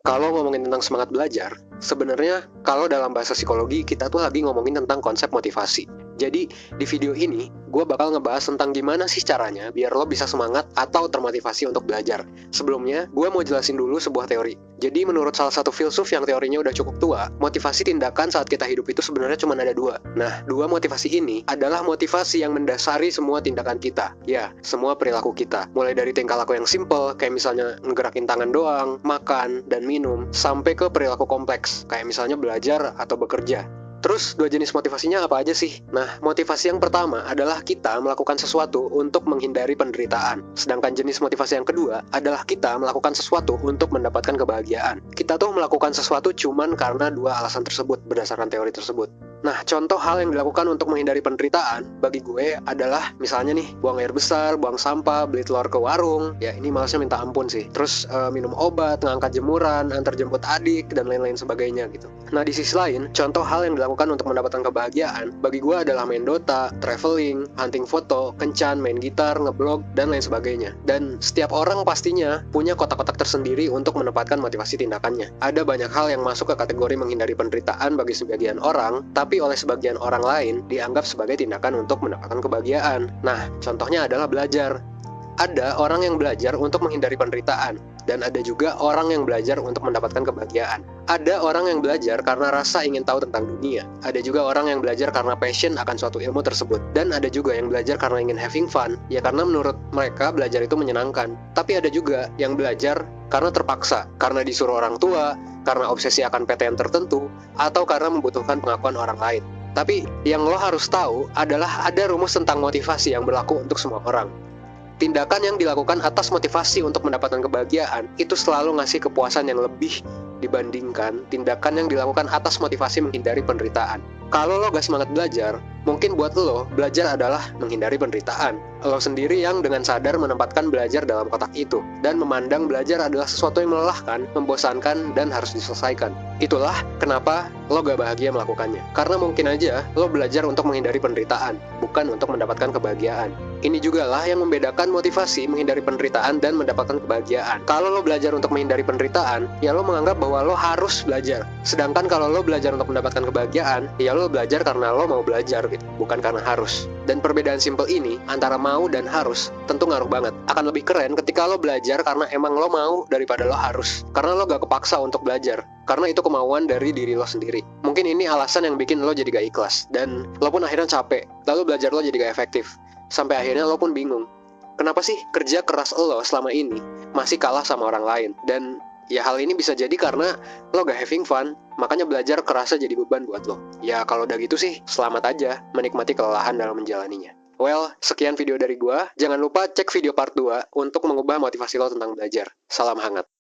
Kalau ngomongin tentang semangat belajar, sebenarnya kalau dalam bahasa psikologi kita tuh lagi ngomongin tentang konsep motivasi. Jadi di video ini gue bakal ngebahas tentang gimana sih caranya biar lo bisa semangat atau termotivasi untuk belajar. Sebelumnya, gue mau jelasin dulu sebuah teori. Jadi menurut salah satu filsuf yang teorinya udah cukup tua, motivasi tindakan saat kita hidup itu sebenarnya cuma ada dua. Nah, dua motivasi ini adalah motivasi yang mendasari semua tindakan kita. Ya, semua perilaku kita. Mulai dari tingkah laku yang simple, kayak misalnya ngegerakin tangan doang, makan, dan minum, sampai ke perilaku kompleks, kayak misalnya belajar atau bekerja. Terus, dua jenis motivasinya apa aja sih? Nah, motivasi yang pertama adalah kita melakukan sesuatu untuk menghindari penderitaan. Sedangkan jenis motivasi yang kedua adalah kita melakukan sesuatu untuk mendapatkan kebahagiaan. Kita tuh melakukan sesuatu cuman karena dua alasan tersebut berdasarkan teori tersebut. Nah, contoh hal yang dilakukan untuk menghindari penderitaan bagi gue adalah misalnya nih, buang air besar, buang sampah, beli telur ke warung. Ya, ini malasnya minta ampun sih. Terus minum obat, ngangkat jemuran, antar jemput adik, dan lain-lain sebagainya gitu. Nah, di sisi lain, contoh hal yang dilakukan untuk mendapatkan kebahagiaan bagi gue adalah main Dota, traveling, hunting foto, kencan, main gitar, ngeblog, dan lain sebagainya. Dan setiap orang pastinya punya kotak-kotak tersendiri untuk menempatkan motivasi tindakannya. Ada banyak hal yang masuk ke kategori menghindari penderitaan bagi sebagian orang, tapi oleh sebagian orang lain dianggap sebagai tindakan untuk mendapatkan kebahagiaan. Nah, contohnya adalah belajar. Ada orang yang belajar untuk menghindari penderitaan, dan ada juga orang yang belajar untuk mendapatkan kebahagiaan. Ada orang yang belajar karena rasa ingin tahu tentang dunia. Ada juga orang yang belajar karena passion akan suatu ilmu tersebut. Dan ada juga yang belajar karena ingin having fun, ya karena menurut mereka belajar itu menyenangkan. Tapi ada juga yang belajar karena terpaksa, karena disuruh orang tua, karena obsesi akan PTN tertentu, atau karena membutuhkan pengakuan orang lain. Tapi yang lo harus tahu adalah ada rumus tentang motivasi yang berlaku untuk semua orang. Tindakan yang dilakukan atas motivasi untuk mendapatkan kebahagiaan itu selalu ngasih kepuasan yang lebih dibandingkan tindakan yang dilakukan atas motivasi menghindari penderitaan. Kalau lo gak semangat belajar, mungkin buat lo, belajar adalah menghindari penderitaan. Lo sendiri yang dengan sadar menempatkan belajar dalam kotak itu, dan memandang belajar adalah sesuatu yang melelahkan, membosankan, dan harus diselesaikan. Itulah kenapa lo gak bahagia melakukannya. Karena mungkin aja lo belajar untuk menghindari penderitaan, bukan untuk mendapatkan kebahagiaan. Ini juga lah yang membedakan motivasi menghindari penderitaan dan mendapatkan kebahagiaan. Kalau lo belajar untuk menghindari penderitaan, ya lo menganggap bahwa lo harus belajar. Sedangkan kalau lo belajar untuk mendapatkan kebahagiaan, ya lo belajar karena lo mau belajar gitu, bukan karena harus. Dan perbedaan simpel ini antara mau dan harus tentu ngaruh banget. Akan lebih keren ketika lo belajar karena emang lo mau daripada lo harus. Karena lo gak kepaksa untuk belajar, karena itu kemauan dari diri lo sendiri. Mungkin ini alasan yang bikin lo jadi gak ikhlas, dan lo pun akhirnya capek, lalu belajar lo jadi gak efektif. Sampai akhirnya lo pun bingung, kenapa sih kerja keras lo selama ini masih kalah sama orang lain? Dan ya hal ini bisa jadi karena lo gak having fun, makanya belajar kerasa jadi beban buat lo. Ya kalau udah gitu sih, selamat aja menikmati kelelahan dalam menjalaninya. Well, sekian video dari gua. Jangan lupa cek video part 2 untuk mengubah motivasi lo tentang belajar. Salam hangat.